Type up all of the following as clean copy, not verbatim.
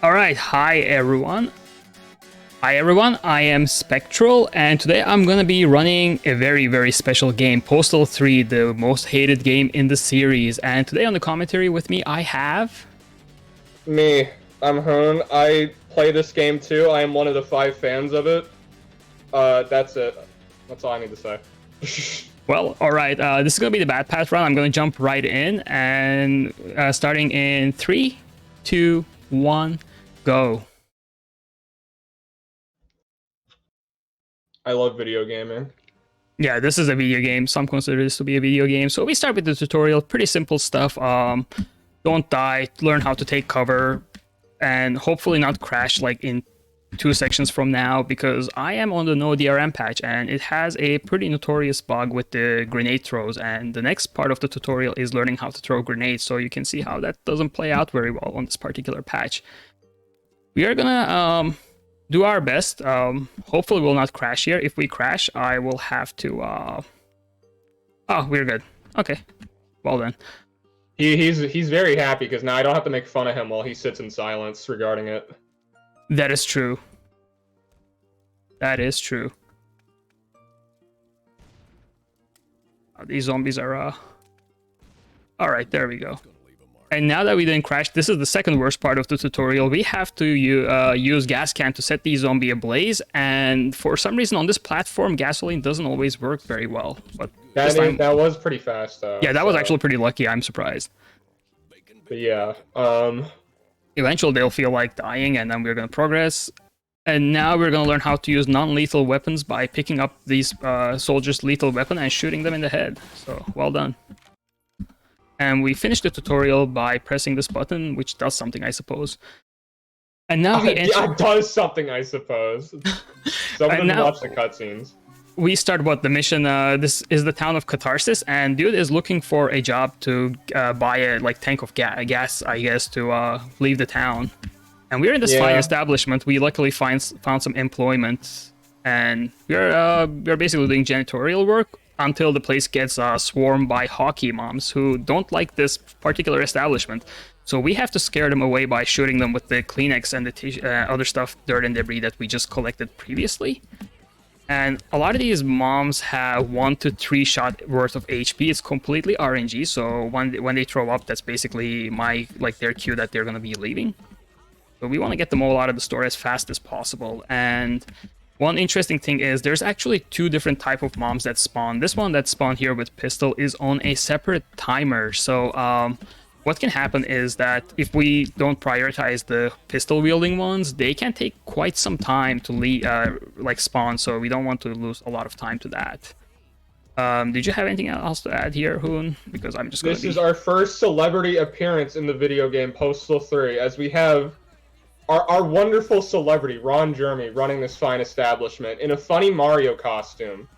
Alright, hi everyone. I am Spectral, and today I'm gonna be running a very special game, Postal 3, the most hated game in the series. And today on the commentary with me, I have... Me, I'm Hoon. I play this game too. I am one of the 5 fans of it. That's it. That's all I need to say. Well, alright, this is gonna be the Bad Path run. I'm gonna jump right in, and starting in 3, 2, 1, go. I love video gaming. Yeah, this is a video game. Some consider this to be a video game. So we start with the tutorial. Pretty simple stuff. Don't die, learn how to take cover, and hopefully not crash like in 2 sections from now, because I am on the no DRM patch and it has a pretty notorious bug with the grenade throws, and the next part of the tutorial is learning how to throw grenades, so you can see how that doesn't play out very well on this particular patch. We are gonna do our best. Hopefully we'll not crash here. If we crash, I will have to oh, we're good. Okay, well then. He's very happy because now I don't have to make fun of him while he sits in silence regarding it. That is true. That is true. These zombies are alright, there we go. And now that we didn't crash, this is the second worst part of the tutorial. We have to use gas can to set the zombie ablaze, and for some reason on this platform, gasoline doesn't always work very well. But that was pretty fast, though. Yeah, that was actually pretty lucky. I'm surprised. But yeah, eventually they'll feel like dying, and then we're gonna progress. And now we're gonna learn how to use non-lethal weapons by picking up these soldiers' lethal weapon and shooting them in the head. So, well done. And we finished the tutorial by pressing this button, which does something, I suppose. And now we enter... Yeah, it does something, I suppose. Someone watch the cutscenes. We start the mission. This is the town of Catharsis, and dude is looking for a job to buy a tank of gas, I guess, to leave the town. And we're in this fine establishment. We luckily found some employment, and we're basically doing janitorial work until the place gets swarmed by hockey moms who don't like this particular establishment. So we have to scare them away by shooting them with the Kleenex and the other stuff, dirt and debris that we just collected previously. And a lot of these moms have 1 to 3 shot worth of HP. It's completely RNG, so when they throw up, that's basically their cue that they're going to be leaving. So we want to get them all out of the store as fast as possible. And one interesting thing is there's actually 2 different type of moms that spawn. This one that spawned here with Postal is on a separate timer. So what can happen is that if we don't prioritize the pistol wielding ones, they can take quite some time to spawn. So we don't want to lose a lot of time to that. Did you have anything else to add here, Hoon? Because I'm just going to This is our first celebrity appearance in the video game Postal 3, as we have our wonderful celebrity, Ron Jeremy, running this fine establishment in a funny Mario costume.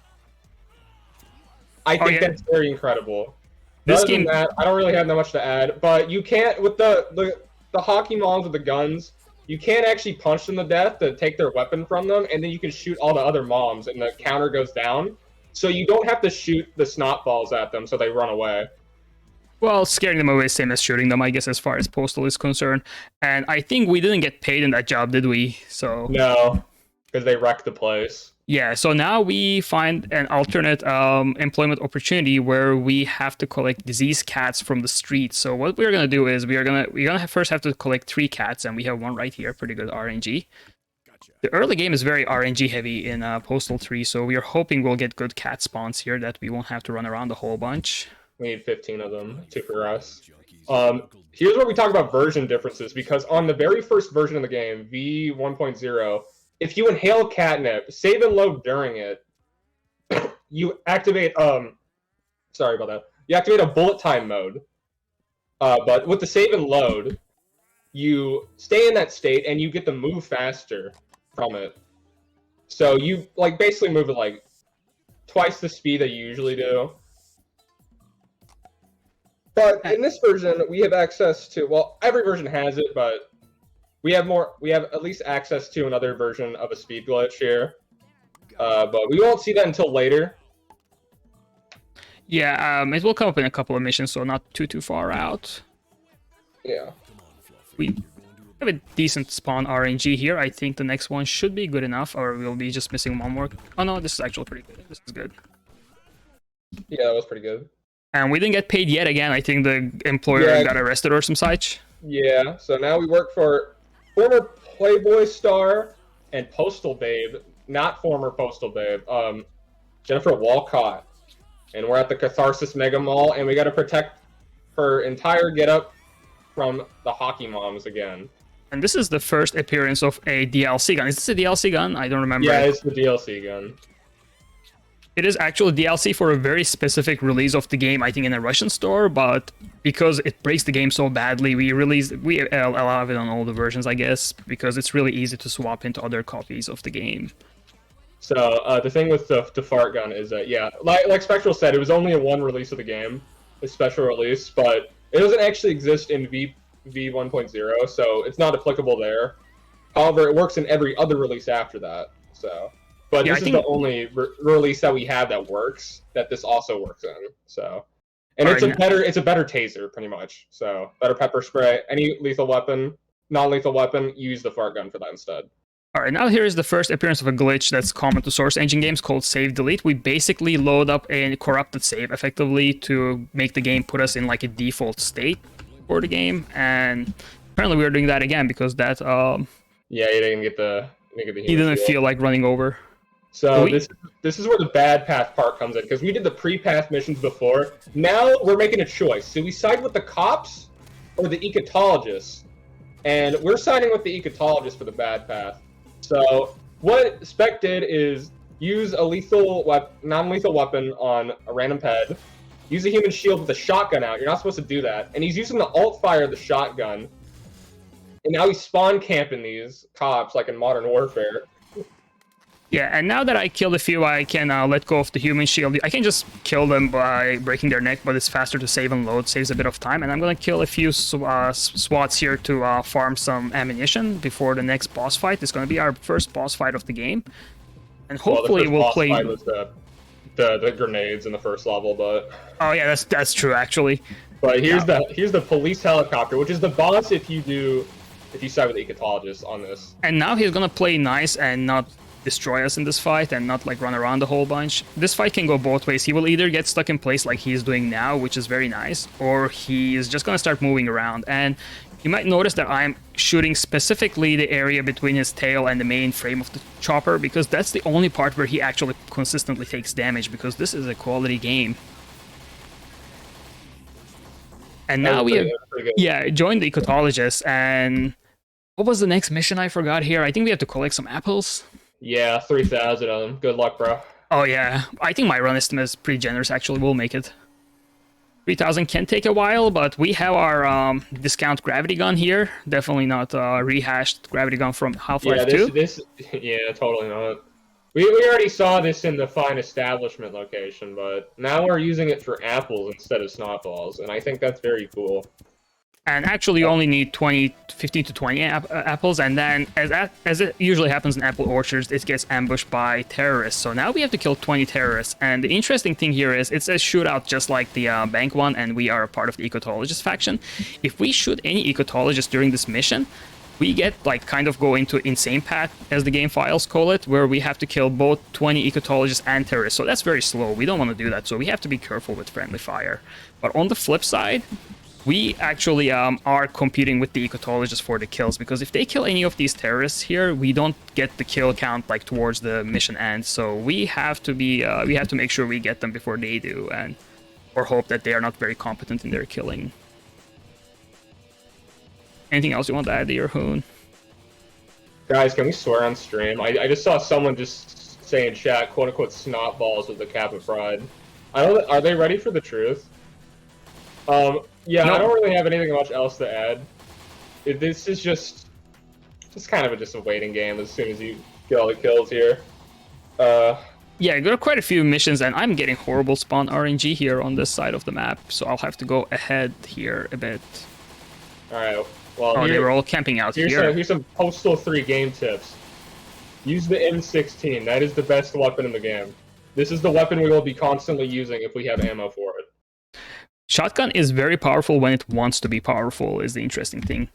I think that's very incredible. This Other game... than that, I don't really have that much to add, but you can't, with the hockey moms with the guns, you can't actually punch them to death to take their weapon from them, and then you can shoot all the other moms, and the counter goes down. So you don't have to shoot the snot balls at them so they run away. Well, scaring them away is same as shooting them, I guess, as far as Postal is concerned. And I think we didn't get paid in that job, did we? So no, because they wrecked the place. Yeah, so now we find an alternate employment opportunity where we have to collect diseased cats from the street. So what we're gonna do is we're gonna first have to collect 3 cats, and we have one right here, pretty good RNG. Gotcha. The early game is very RNG heavy in Postal 3, so we are hoping we'll get good cat spawns here that we won't have to run around a whole bunch. We need 15 of them to progress. Here's where we talk about version differences, because on the very first version of the game, V1.0, if you inhale catnip, save and load during it, you activate, sorry about that. You activate a bullet time mode. But with the save and load, you stay in that state and you get to move faster from it. So you, basically move at, twice the speed that you usually do. But in this version, we have access to, well, every version has it, but we have at least access to another version of a speed glitch here. But we won't see that until later. Yeah, it will come up in a couple of missions, so not too far out. Yeah. have a decent spawn RNG here. I think the next one should be good enough, or we'll be just missing one more. Oh no, this is actually pretty good. This is good. Yeah, that was pretty good. And we didn't get paid yet again. I think the employer got arrested or some such. Yeah, so now we work for former Playboy star and Postal babe, not former Postal babe, Jennifer Walcott. And we're at the Catharsis Mega Mall, and we got to protect her entire getup from the hockey moms again. And this is the first appearance of a DLC gun. Is this a DLC gun? I don't remember. Yeah, it's the DLC gun. It is actually DLC for a very specific release of the game, I think in a Russian store, but because it breaks the game so badly, we allow it on all the versions, I guess, because it's really easy to swap into other copies of the game. So the thing with the fart gun is that, yeah, like Spectral said, it was only a one release of the game, a special release, but it doesn't actually exist in V 1.0, so it's not applicable there. However, it works in every other release after that. So, but yeah, this is the only release that we have that works. That this also works in. So, and it's a better taser, pretty much. So, better pepper spray. Any lethal weapon, non-lethal weapon, use the fart gun for that instead. Alright, now here is the first appearance of a glitch that's common to Source Engine games called Save Delete. We basically load up a corrupted save effectively to make the game put us in like a default state for the game, and apparently we are doing that again because that yeah, he didn't get the he didn't feel like running over. So this is where the bad path part comes in, because we did the pre-path missions before. Now we're making a choice. Do we side with the cops or the ecotologists? And we're siding with the ecotologists for the bad path. So what Spec did is use a non-lethal weapon on a random ped, use a human shield with a shotgun out. You're not supposed to do that. And he's using the alt fire of the shotgun. And now he's spawn camping these cops like in Modern Warfare. Yeah, and now that I killed a few, I can let go of the human shield. I can just kill them by breaking their neck, but it's faster to save and load, saves a bit of time. And I'm going to kill a few SWATs here to farm some ammunition before the next boss fight. It's going to be our first boss fight of the game. And hopefully we'll play... Well, the first boss fight was the grenades in the first level, but... Oh yeah, that's true, actually. But here's the police helicopter, which is the boss if you side with the ecotologist on this. And now he's going to play nice and not destroy us in this fight and not like run around a whole bunch. This fight can go both ways. He will either get stuck in place like he's doing now, which is very nice, or he is just gonna start moving around. And you might notice that I'm shooting specifically the area between his tail and the main frame of the chopper, because that's the only part where he actually consistently takes damage, because this is a quality game. And now we have joined the ecotologist. And what was the next mission I forgot here? I think we have to collect some apples. Yeah, 3,000 of them. Good luck, bro. Oh yeah, I think my run estimate is pretty generous, actually. We'll make it. 3,000 can take a while, but we have our discount gravity gun here. Definitely not rehashed gravity gun from Half-Life 2. Yeah, totally not. We already saw this in the Fine Establishment location, but now we're using it for apples instead of snot balls, and I think that's very cool. And actually, you only need 15 to 20 apples, and then, as it usually happens in apple orchards, it gets ambushed by terrorists. So now we have to kill 20 terrorists. And the interesting thing here is it's a shootout just like the bank one, and we are a part of the ecotologist faction. If we shoot any ecotologist during this mission, we get, like, kind of go into insane path, as the game files call it, where we have to kill both 20 ecotologists and terrorists. So that's very slow. We don't want to do that, so we have to be careful with friendly fire. But on the flip side, we actually are competing with the ecotologists for the kills, because if they kill any of these terrorists here, we don't get the kill count like towards the mission end. So we have to be we have to make sure we get them before they do, and or hope that they are not very competent in their killing. Anything else you want to add to your Hoon? Guys, can we swear on stream? I just saw someone just say in chat, quote unquote, snot balls with the cap of pride. Are they ready for the truth? Yeah, no. I don't really have anything much else to add. This is just kind of just a waiting game as soon as you get all the kills here. Yeah, there are quite a few missions, and I'm getting horrible spawn RNG here on this side of the map, so I'll have to go ahead here a bit. Alright, well, they were all camping out here. Here's some Postal 3 game tips. Use the M16. That is the best weapon in the game. This is the weapon we will be constantly using if we have ammo for it. Shotgun is very powerful when it wants to be powerful, is the interesting thing.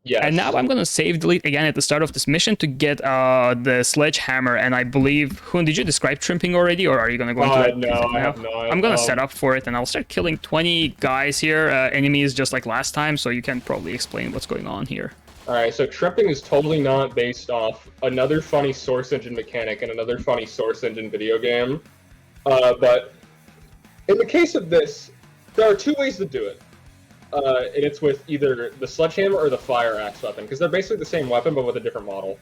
And now Yes. I'm gonna save delete again at the start of this mission to get the sledgehammer. And I believe, Hoon, did you describe trimping already, or are you gonna go into that No, detail I now? have not. I'm gonna set up for it, and I'll start killing 20 guys here, enemies just like last time. So you can probably explain what's going on here. All right, so tripping is totally not based off another funny Source Engine mechanic and another funny Source Engine video game. But in the case of this, there are two ways to do it. And it's with either the sledgehammer or the fire axe weapon, because they're basically the same weapon, but with a different model.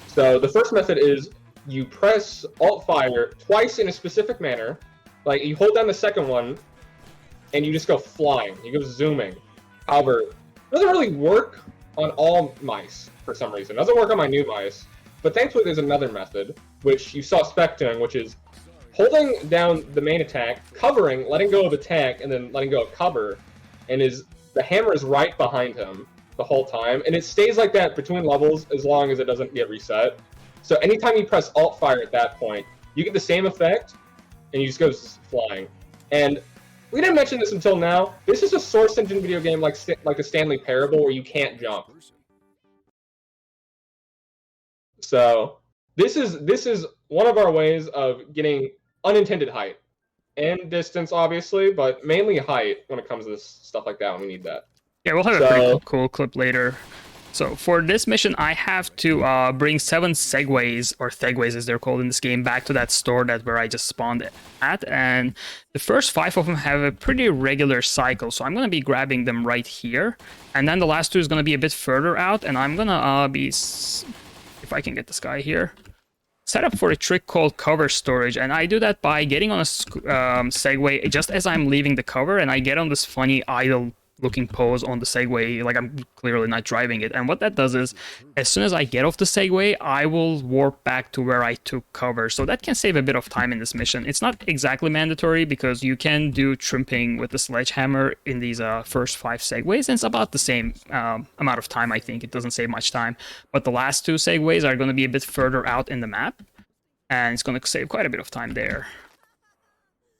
So the first method is you press Alt-Fire twice in a specific manner. Like, you hold down the second one, and you just go flying. You go zooming. However, it doesn't really work on all mice, for some reason. It doesn't work on my new mice. But thankfully, there's another method, which you saw Spec doing, which is holding down the main attack, covering, letting go of attack, and then letting go of cover, and the hammer is right behind him the whole time, and it stays like that between levels as long as it doesn't get reset. So anytime you press Alt-Fire at that point, you get the same effect, and you just go flying. And we didn't mention this until now. This is a Source Engine video game like a Stanley Parable where you can't jump. So this is one of our ways of getting unintended height and distance, obviously, but mainly height when it comes to this stuff like that. When we need that. Yeah, we'll have a pretty cool clip later. So for this mission, I have to bring 7 segways, or thegways as they're called in this game, back to that store where I just spawned at. And the first 5 of them have a pretty regular cycle. So I'm going to be grabbing them right here. And then the last 2 is going to be a bit further out. And I'm going to be, if I can get this guy here, set up for a trick called cover storage. And I do that by getting on a segway just as I'm leaving the cover. And I get on this funny idle looking pose on the Segway, like I'm clearly not driving it. And what that does is, as soon as I get off the Segway, I will warp back to where I took cover. So that can save a bit of time in this mission. It's not exactly mandatory because you can do trimping with the sledgehammer in these first 5 Segways, and it's about the same amount of time, I think. It doesn't save much time. But the last 2 Segways are going to be a bit further out in the map, and it's going to save quite a bit of time there.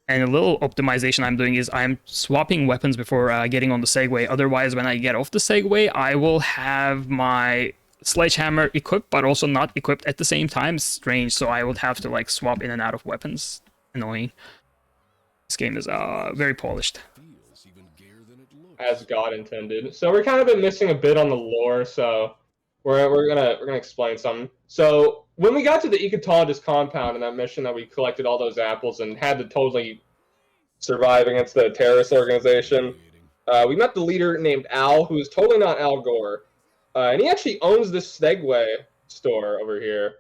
And a little optimization I'm doing is I'm swapping weapons before getting on the Segway. Otherwise, when I get off the Segway, I will have my sledgehammer equipped, but also not equipped at the same time. It's strange, so I would have to like swap in and out of weapons. Annoying. This game is very polished. As God intended. So we're kind of been missing a bit on the lore, so we're gonna explain something. So when we got to the ecotologist compound in that mission that we collected all those apples and had to totally survive against the terrorist organization, we met the leader named Al, who is totally not Al Gore. And he actually owns this Segway store over here.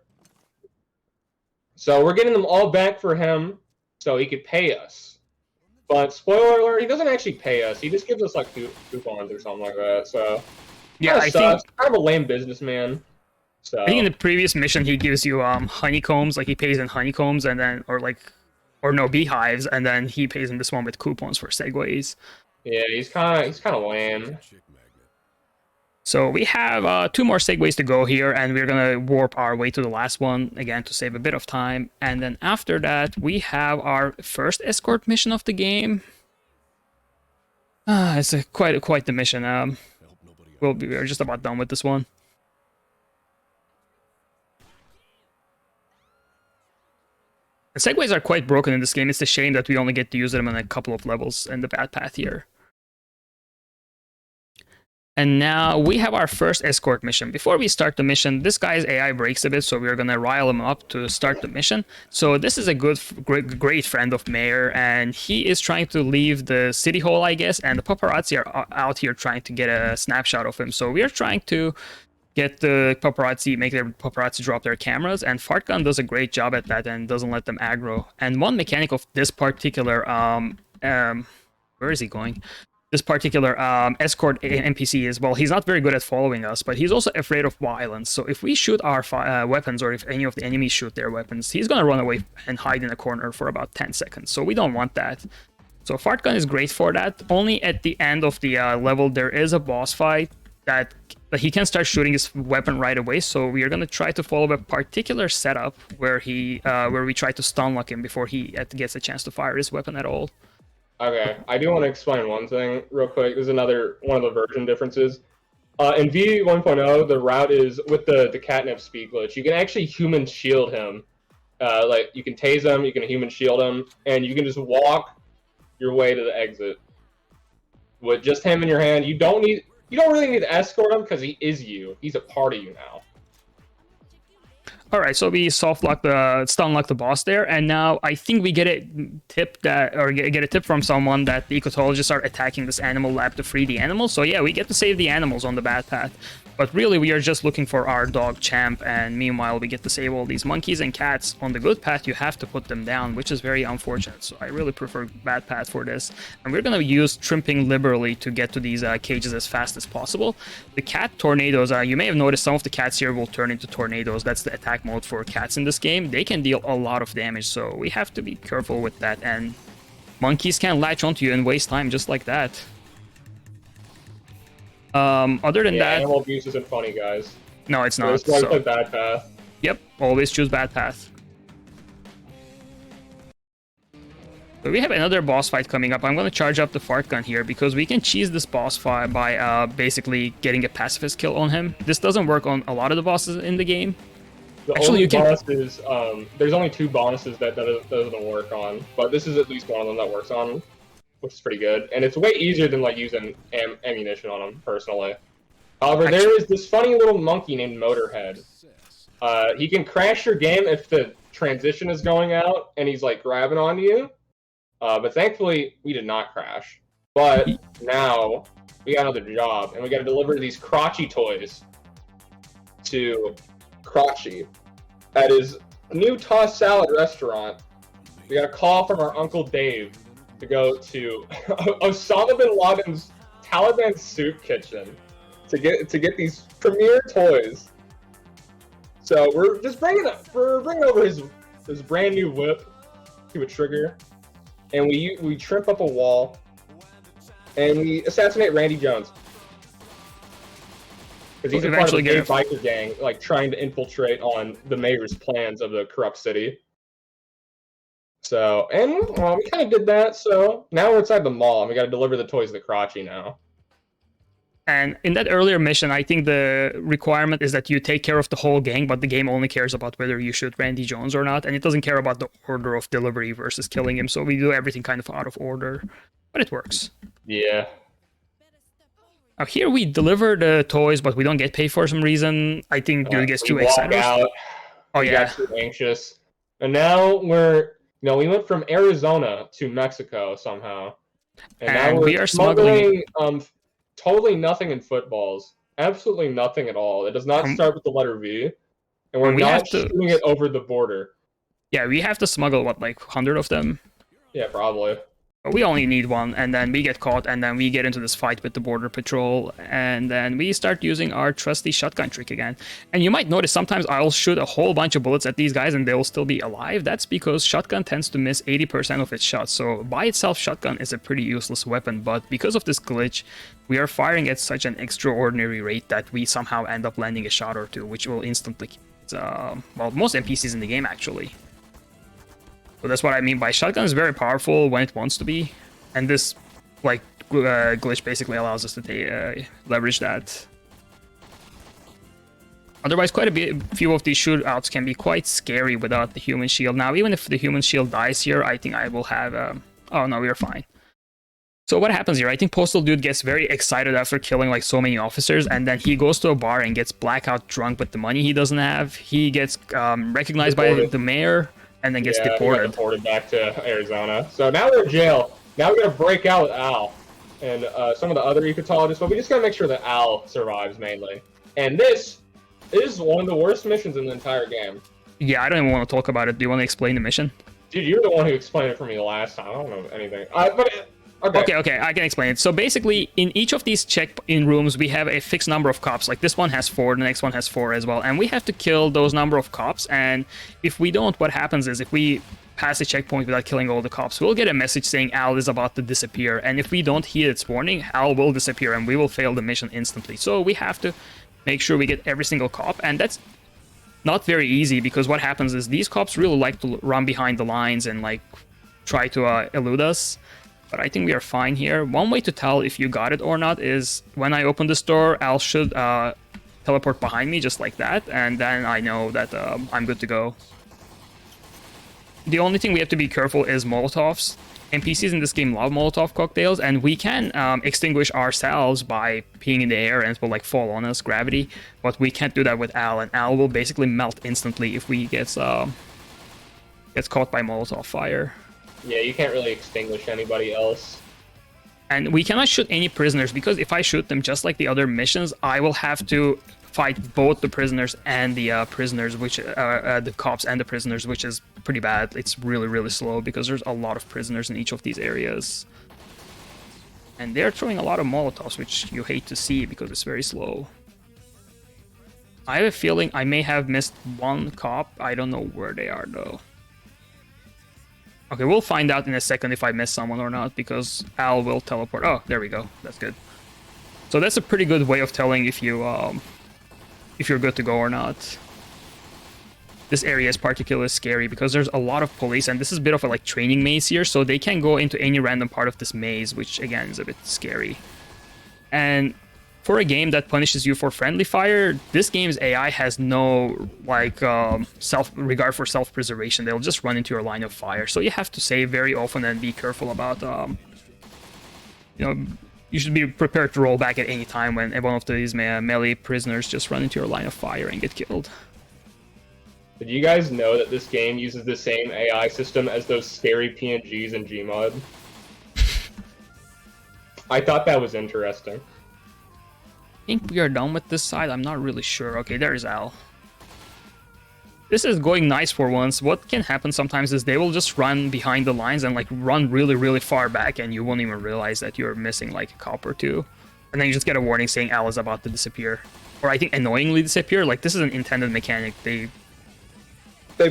So we're getting them all back for him so he could pay us. But spoiler alert, he doesn't actually pay us. He just gives us like coupons or something like that. So yeah, I think kind of a lame businessman. So I think in the previous mission he gives you honeycombs, like he pays in honeycombs, and then or no, beehives, and then he pays in this one with coupons for Segways. Yeah, he's kind of lame. So we have 2 more Segways to go here, and we're gonna warp our way to the last one again to save a bit of time. And then after that, we have our first escort mission of the game. It's quite the mission. We're just about done with this one. The Segways are quite broken in this game. It's a shame that we only get to use them on a couple of levels in the bad path here. And now we have our first escort mission. Before we start the mission, this guy's AI breaks a bit, so we're gonna rile him up to start the mission. So this is a great friend of Mayor, and he is trying to leave the city hall, I guess, and the paparazzi are out here trying to get a snapshot of him. So we are trying to get the paparazzi, make their paparazzi drop their cameras, and Fartgun does a great job at that and doesn't let them aggro. And one mechanic of this particular where is he going? This particular escort NPC is, well, he's not very good at following us, but he's also afraid of violence. So if we shoot our weapons, or if any of the enemies shoot their weapons, he's gonna run away and hide in a corner for about 10 seconds. So we don't want that. So Fartgun is great for that. Only at the end of the level there is a boss fight that he can start shooting his weapon right away. So we are gonna try to follow a particular setup where we try to stun lock him before he gets a chance to fire his weapon at all. Okay, I do want to explain one thing real quick. There's another one of the version differences. In V 1.0, the route is with the catnip speed glitch. You can actually human shield him. Like you can tase him, you can human shield him, and you can just walk your way to the exit with just him in your hand. You don't really need to escort him because he is you. He's a part of you now. All right, so we soft lock the stun lock the boss there, and now I think we get a tip that, or get a tip from someone that the ecologists are attacking this animal lab to free the animals. So yeah, we get to save the animals on the bad path. But really, we are just looking for our dog Champ, and meanwhile, we get to save all these monkeys and cats. On the good path, you have to put them down, which is very unfortunate. So I really prefer bad path for this. And we're going to use trimping liberally to get to these cages as fast as possible. The cat tornadoes, you may have noticed some of the cats here will turn into tornadoes. That's the attack mode for cats in this game. They can deal a lot of damage, so we have to be careful with that. And monkeys can latch onto you and waste time just like that. Other than that, animal abuse isn't funny, guys. No, it's not. That's why I play bad path. Yep, always choose bad path. So we have another boss fight coming up. I'm going to charge up the fart gun here because we can cheese this boss fight by basically getting a pacifist kill on him. This doesn't work on a lot of the bosses in the game. Actually, you can. Bosses, there's only 2 bonuses that doesn't work on, but this is at least one of them that works on, which is pretty good. And it's way easier than like using ammunition on them, personally. However, there is this funny little monkey named Motorhead. He can crash your game if the transition is going out and he's like grabbing onto you. But thankfully, we did not crash. But now we got another job, and we got to deliver these crotchy toys to Crotchy at his new tossed salad restaurant. We got a call from our Uncle Dave to go to Osama bin Laden's Taliban soup kitchen to get these premier toys. So we're bringing over his brand new whip to a trigger, and we trimp up a wall, and we assassinate Randy Jones. Because he's a part of the biker gang, like trying to infiltrate on the mayor's plans of the corrupt city. So, and we kind of did that. So now we're inside the mall, and we got to deliver the toys to Crotchy now. And in that earlier mission, I think the requirement is that you take care of the whole gang, but the game only cares about whether you shoot Randy Jones or not, and it doesn't care about the order of delivery versus killing him. So we do everything kind of out of order, but it works. Yeah. Now here we deliver the toys, but we don't get paid for some reason. I think dude gets too excited. Out. Oh yeah. Got too anxious. And now we went from Arizona to Mexico somehow. And now we are smuggling totally nothing in footballs. Absolutely nothing at all. It does not start with the letter V. And we're not shooting it over the border. Yeah, we have to smuggle what, like 100 of them? Yeah, probably. We only need one, and then we get caught, and then we get into this fight with the border patrol, and then we start using our trusty shotgun trick again. And you might notice sometimes I'll shoot a whole bunch of bullets at these guys and they'll still be alive. That's because shotgun tends to miss 80% of its shots, so by itself shotgun is a pretty useless weapon, but because of this glitch, we are firing at such an extraordinary rate that we somehow end up landing a shot or two, which will instantly well, most NPCs in the game actually. So that's what I mean by shotgun is very powerful when it wants to be, and this like glitch basically allows us to leverage that. Otherwise, quite a few of these shootouts can be quite scary without the human shield. Now, even if the human shield dies here, I think I will have... oh no, we're fine. So what happens here? I think Postal Dude gets very excited after killing like so many officers, and then he goes to a bar and gets blackout drunk with the money he doesn't have. He gets recognized by the mayor, and then gets deported. Deported back to Arizona. So now we're in jail. Now we gotta break out with Al and some of the other ecologists, but we just gotta make sure that Al survives mainly. And this is one of the worst missions in the entire game. Yeah, I don't even want to talk about it. Do you want to explain the mission? Dude, you're the one who explained it for me the last time. I don't know anything. Okay, I can explain it. So basically, in each of these check-in rooms, we have a fixed number of cops. Like this one has 4, the next one has 4 as well. And we have to kill those number of cops. And if we don't, what happens is if we pass the checkpoint without killing all the cops, we'll get a message saying Al is about to disappear. And if we don't heed its warning, Al will disappear and we will fail the mission instantly. So we have to make sure we get every single cop. And that's not very easy because what happens is these cops really like to run behind the lines and like try to elude us. But I think we are fine here. One way to tell if you got it or not is when I open this door, Al should teleport behind me just like that, and then I know that I'm good to go. The only thing we have to be careful is Molotovs. NPCs in this game love Molotov cocktails, and we can extinguish ourselves by peeing in the air and it will like fall on us, gravity. But we can't do that with Al, and Al will basically melt instantly if we gets caught by Molotov fire. Yeah, you can't really extinguish anybody else. And we cannot shoot any prisoners, because if I shoot them just like the other missions, I will have to fight both the prisoners and the prisoners, which the cops and the prisoners, which is pretty bad. It's really, really slow because there's a lot of prisoners in each of these areas. And they're throwing a lot of Molotovs, which you hate to see because it's very slow. I have a feeling I may have missed one cop. I don't know where they are, though. Okay, we'll find out in a second if I missed someone or not, because Al will teleport. Oh, there we go. That's good. So that's a pretty good way of telling if you're good to go or not. This area is particularly scary because there's a lot of police, and this is a bit of a like training maze here, so they can go into any random part of this maze, which again is a bit scary. And for a game that punishes you for friendly fire, this game's AI has no like regard for self-preservation. They'll just run into your line of fire, so you have to save very often and be careful about you should be prepared to roll back at any time when one of these melee prisoners just run into your line of fire and get killed. Did you guys know that this game uses the same AI system as those scary PNGs in Gmod? I thought that was interesting. I think we are done with this side. I'm not really sure. Okay, there's Al. This is going nice for once. What can happen sometimes is they will just run behind the lines and like run really, really far back, and you won't even realize that you're missing like a cop or two. And then you just get a warning saying Al is about to disappear. Or I think annoyingly disappear. Like, this is an intended mechanic. They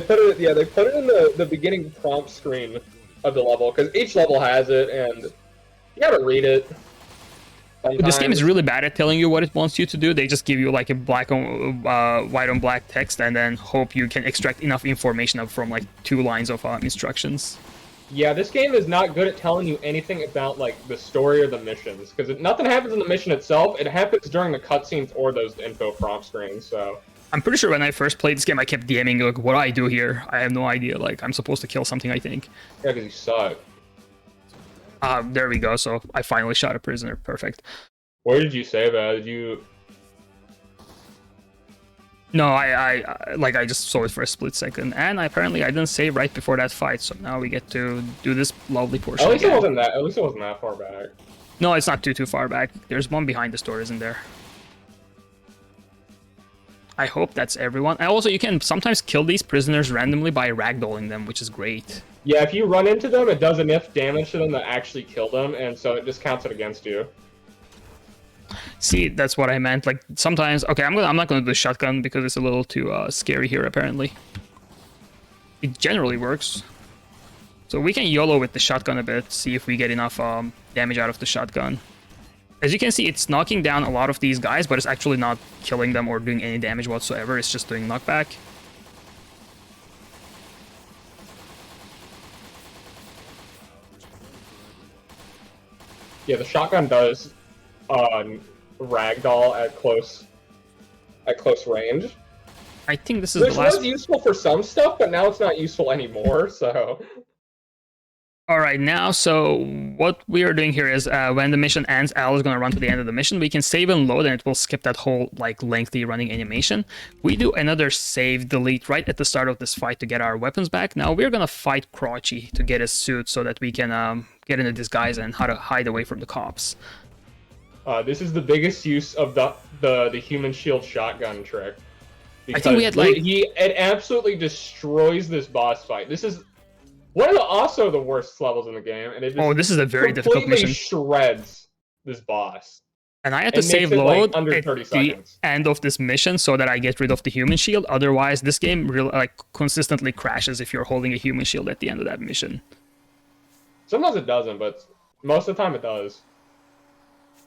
put it, yeah, they put it in the beginning prompt screen of the level, because each level has it, and you gotta read it. Sometimes. This game is really bad at telling you what it wants you to do. They just give you like a white on black text, and then hope you can extract enough information from like 2 lines of instructions. Yeah, this game is not good at telling you anything about like the story or the missions, because nothing happens in the mission itself. It happens during the cutscenes or those info prompt screens. So I'm pretty sure when I first played this game, I kept DMing like, "What do I do here? I have no idea. Like, I'm supposed to kill something, I think." Yeah, because you suck. There we go. So I finally shot a prisoner. Perfect. Where did you save at? Did you? No, I just saw it for a split second, and apparently I didn't save right before that fight. So now we get to do this lovely portion. At least again. it wasn't that. At least it wasn't that far back. No, it's not too far back. There's one behind the store, isn't there? I hope that's everyone. And also, you can sometimes kill these prisoners randomly by ragdolling them, which is great. Yeah, if you run into them, it does enough damage to them to actually kill them, and so it just counts it against you. See, that's what I meant. Like, sometimes... Okay, I'm not gonna do the shotgun because it's a little too scary here, apparently. It generally works. So we can YOLO with the shotgun a bit, see if we get enough damage out of the shotgun. As you can see, it's knocking down a lot of these guys, but it's actually not killing them or doing any damage whatsoever. It's just doing knockback. Yeah, the shotgun does ragdoll at close range. I think this is Which the last... was useful for some stuff, but now it's not useful anymore, so... Alright, now, so what we are doing here is when the mission ends, Al is going to run to the end of the mission. We can save and load, and it will skip that whole like lengthy running animation. We do another save delete right at the start of this fight to get our weapons back. Now we're going to fight Crotchy to get his suit so that we can get in a disguise and how to hide away from the cops. This is the biggest use of the human shield shotgun trick. I think we had like... It absolutely destroys this boss fight. This is... one of the worst levels in the game, and it just this is a very difficult mission. Shreds this boss. And I had to save load like under 30 seconds. The end of this mission so that I get rid of the human shield. Otherwise, this game really like consistently crashes if you're holding a human shield at the end of that mission. Sometimes it doesn't, but most of the time it does.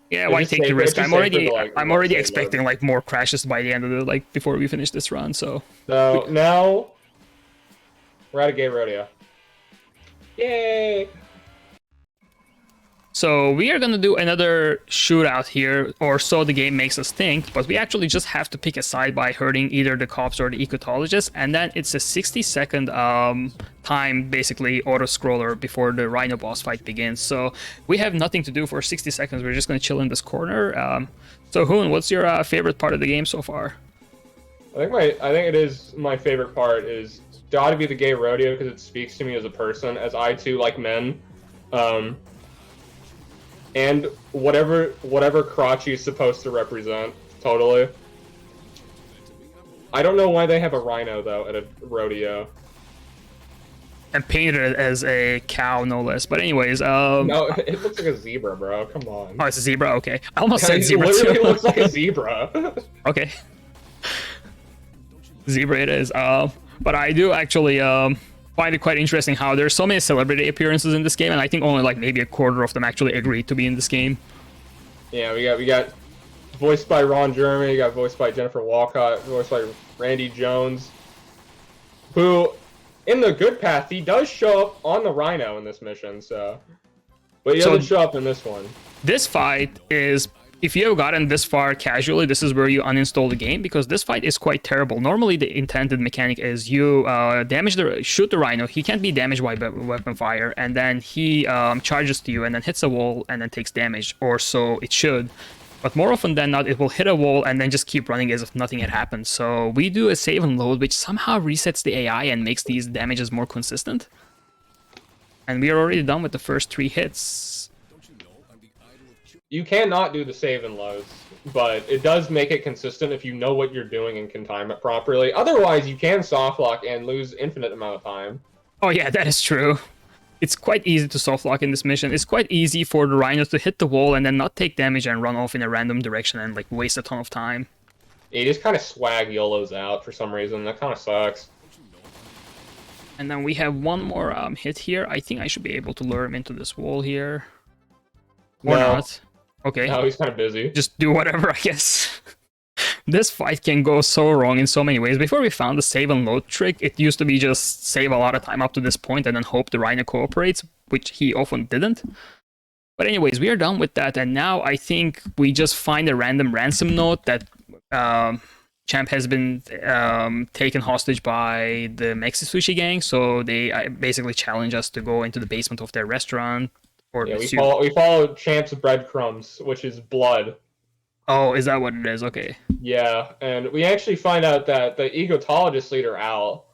Yeah, why take the risk? I'm already expecting like more crashes by the end of the before we finish this run. So now we're at a gay rodeo. Yay! So we are going to do another shootout here, or so the game makes us think, but we actually just have to pick a side by hurting either the cops or the ecotologist, and then it's a 60-second time, basically, auto-scroller before the Rhino boss fight begins. So we have nothing to do for 60 seconds, we're just going to chill in this corner. So Hoon, what's your favorite part of the game so far? I think it is my favorite part is gotta be the gay rodeo because it speaks to me as a person, as I too like men. And whatever Karachi is supposed to represent, totally. I don't know why they have a rhino though at a rodeo. And painted it as a cow, no less. But anyways, no, it looks like a zebra, bro. Come on. Oh, it's a zebra. Okay, I almost said zebra too. It literally too. looks like a zebra. Okay, zebra it is. But I do actually find it quite interesting how there's so many celebrity appearances in this game, and I think only like maybe a quarter of them actually agreed to be in this game. Yeah, we got voiced by Ron Jeremy, got voiced by Jennifer Walcott, voiced by Randy Jones, who, in the good path, he does show up on the Rhino in this mission. So, but he doesn't show up in this one. This fight is, if you have gotten this far casually, this is where you uninstall the game, because this fight is quite terrible. Normally, the intended mechanic is you shoot the Rhino. He can't be damaged by weapon fire, and then he charges to you and then hits a wall and then takes damage, or so it should. But more often than not, it will hit a wall and then just keep running as if nothing had happened. So we do a save and load, which somehow resets the AI and makes these damages more consistent. And we are already done with the first 3 hits. You cannot do the save and loads, but it does make it consistent if you know what you're doing and can time it properly. Otherwise, you can softlock and lose infinite amount of time. Oh yeah, that is true. It's quite easy to softlock in this mission. It's quite easy for the rhinos to hit the wall and then not take damage and run off in a random direction and like waste a ton of time. Yeah, you just kind of swag YOLOs out for some reason. That kind of sucks. And then we have one more hit here. I think I should be able to lure him into this wall here. Or not. Okay. No, he's kind of busy. Just do whatever, I guess. This fight can go so wrong in so many ways. Before we found the save and load trick, it used to be just save a lot of time up to this point and then hope the Rhino cooperates, which he often didn't. But anyways, we are done with that, and now I think we just find a random ransom note that Champ has been taken hostage by the Mexi Sushi gang, so they basically challenge us to go into the basement of their restaurant. Or yeah, we follow Champ's breadcrumbs, which is blood. Oh, is that what it is? Okay. Yeah, and we actually find out that the egotologist leader, Al,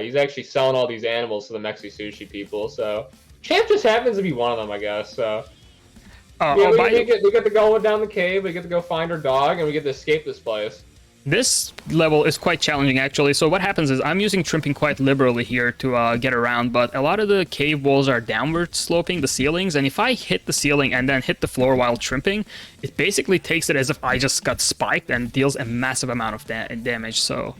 he's actually selling all these animals to the Mexi Sushi people, so Champ just happens to be one of them, I guess, so... we get to go down the cave, we get to go find our dog, and we get to escape this place. This level is quite challenging, actually. So what happens is I'm using trimping quite liberally here to get around, but a lot of the cave walls are downward sloping, the ceilings, and if I hit the ceiling and then hit the floor while trimping, it basically takes it as if I just got spiked and deals a massive amount of damage. So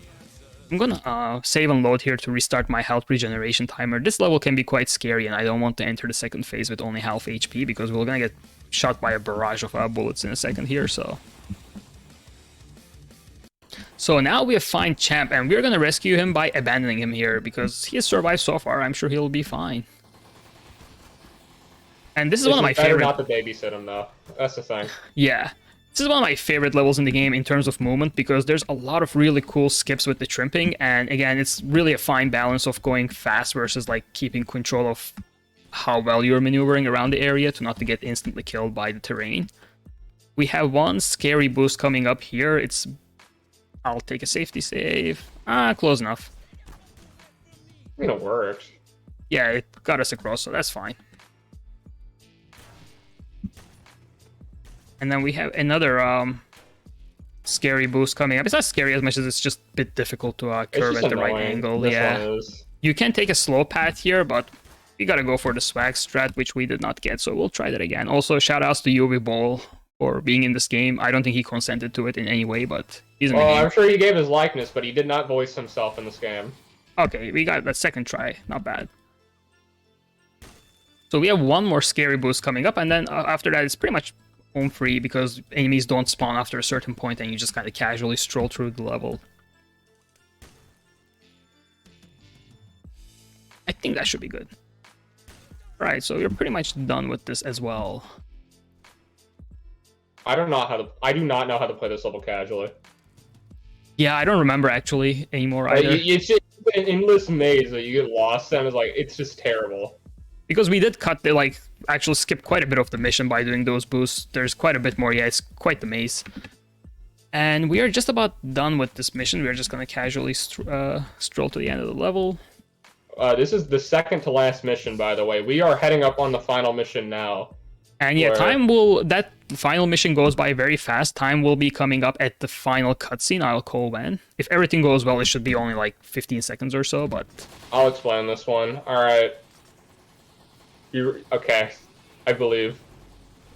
I'm gonna save and load here to restart my health regeneration timer. This level can be quite scary, and I don't want to enter the second phase with only half HP, because we're gonna get shot by a barrage of bullets in a second here, so... So now we have found Champ, and we're gonna rescue him by abandoning him here, because he has survived so far. I'm sure he'll be fine. And this is one of my favorite... not to babysit him, though. That's the thing. Yeah. This is one of my favorite levels in the game in terms of movement, because there's a lot of really cool skips with the trimping, and again, it's really a fine balance of going fast versus like keeping control of how well you're maneuvering around the area to not to get instantly killed by the terrain. We have one scary boost coming up here. I'll take a safety save. Close enough. I mean, it worked. Yeah, it got us across, so that's fine. And then we have another scary boost coming up. It's not scary as much as it's just a bit difficult to curve at the right angle. Yeah, you can take a slow path here, but you gotta go for the swag strat, which we did not get, so we'll try that again. Also, shoutouts to Yubi Ball for being in this game. I don't think he consented to it in any way, but he's in the game. I'm sure he gave his likeness, but he did not voice himself in this game. Okay, we got that second try. Not bad. So we have one more scary boost coming up, and then after that, it's pretty much home free, because enemies don't spawn after a certain point, and you just kind of casually stroll through the level. I think that should be good. Right, so you're pretty much done with this as well. I do not know how to play this level casually. Yeah, I don't remember actually anymore Like, either. it's just an endless maze that you get lost in. It's just terrible. Because we did cut the, like, actually skip quite a bit of the mission by doing those boosts. There's quite a bit more. Yeah, it's quite the maze. And we are just about done with this mission. We're just gonna casually stroll to the end of the level. This is the second to last mission, by the way. We are heading up on the final mission now. And yeah, that final mission goes by very fast. Time will be coming up at the final cutscene. I'll call when. If everything goes well, it should be only like 15 seconds or so, but... I'll explain this one. Alright. Okay. I believe.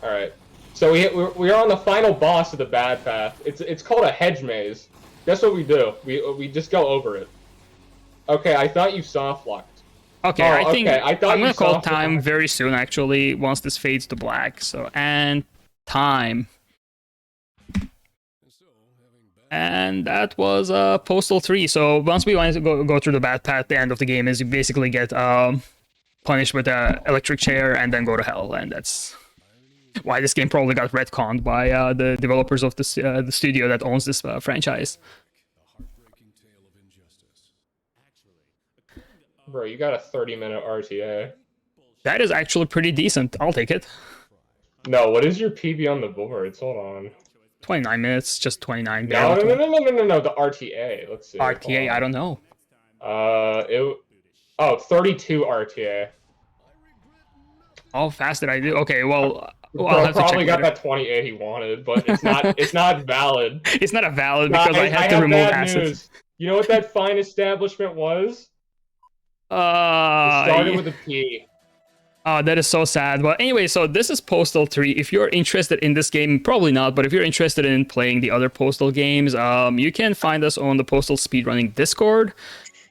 Alright. So we are on the final boss of the Bad Path. It's called a hedge maze. Guess what we do? We just go over it. Okay, I thought you soft-locked. Okay, oh, I think okay. I'm gonna call time very soon, actually, once this fades to black. So, and time. And that was Postal 3. So once we want to go through the Bad Path, the end of the game is you basically get punished with an electric chair and then go to hell. And that's why this game probably got retconned by the developers of the studio that owns this franchise. Bro, you got a 30-minute RTA. That is actually pretty decent. I'll take it. No, what is your PB on the boards? Hold on. 29 minutes, just 29. No, the RTA. Let's see. RTA, I don't know. 32 RTA. How fast did I do? Okay, well, I'll have probably got that 28 he wanted, but it's not valid. It's not a valid because I had to remove assets. News. You know what that fine establishment was? It started with a P. Oh, that is so sad. Well, anyway, so this is Postal 3. If you're interested in this game, probably not, but if you're interested in playing the other Postal games, you can find us on the Postal Speedrunning Discord.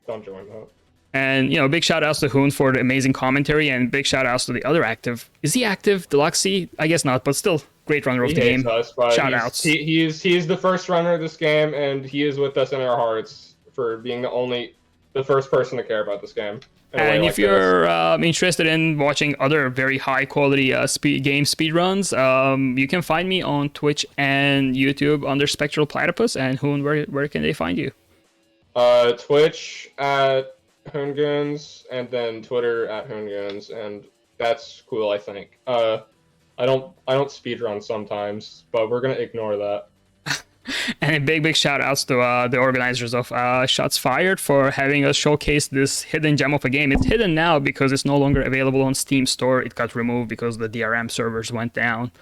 Don't join that. And, you know, big shout outs to Hoon for the amazing commentary, and big shout outs to the other active. Is he active? Deluxey? I guess not, but still great runner of the game. Shout outs. He is the first runner of this game, and he is with us in our hearts for being the first person to care about this game. And if you're interested in watching other very high quality game speedruns, you can find me on Twitch and YouTube under Spectral Platypus. And Hoon, where can they find you? Twitch at Hoonguns, and then Twitter at Hoonguns, and that's cool, I think. I don't speedrun sometimes, but we're gonna ignore that. And a big shout outs to the organizers of Shots Fired for having us showcase this hidden gem of a game. It's hidden now because it's no longer available on Steam Store. It got removed because the DRM servers went down.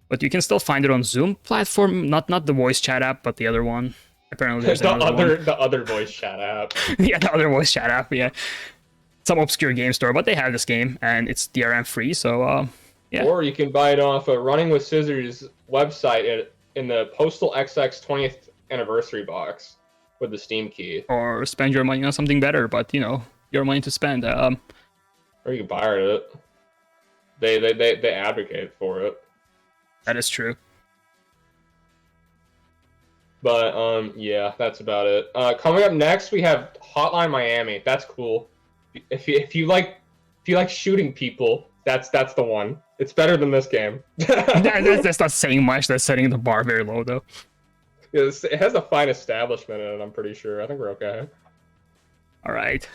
But you can still find it on Zoom platform, not the voice chat app, but the other one. Apparently there's the other voice chat app. Yeah, the other voice chat app, yeah. Some obscure game store, but they have this game and it's DRM free, so yeah. Or you can buy it off a Running with Scissors website in the Postal XX 20th anniversary box with the Steam key. Or spend your money on something better, but you know, your money to spend. Or you can pirate it. They advocate for it. That is true. But yeah, that's about it. Coming up next, we have Hotline Miami. That's cool. If you like shooting people, that's the one. It's better than this game. That's not saying much. That's setting the bar very low, though. It has a fine establishment in it, I'm pretty sure. I think we're okay. All right.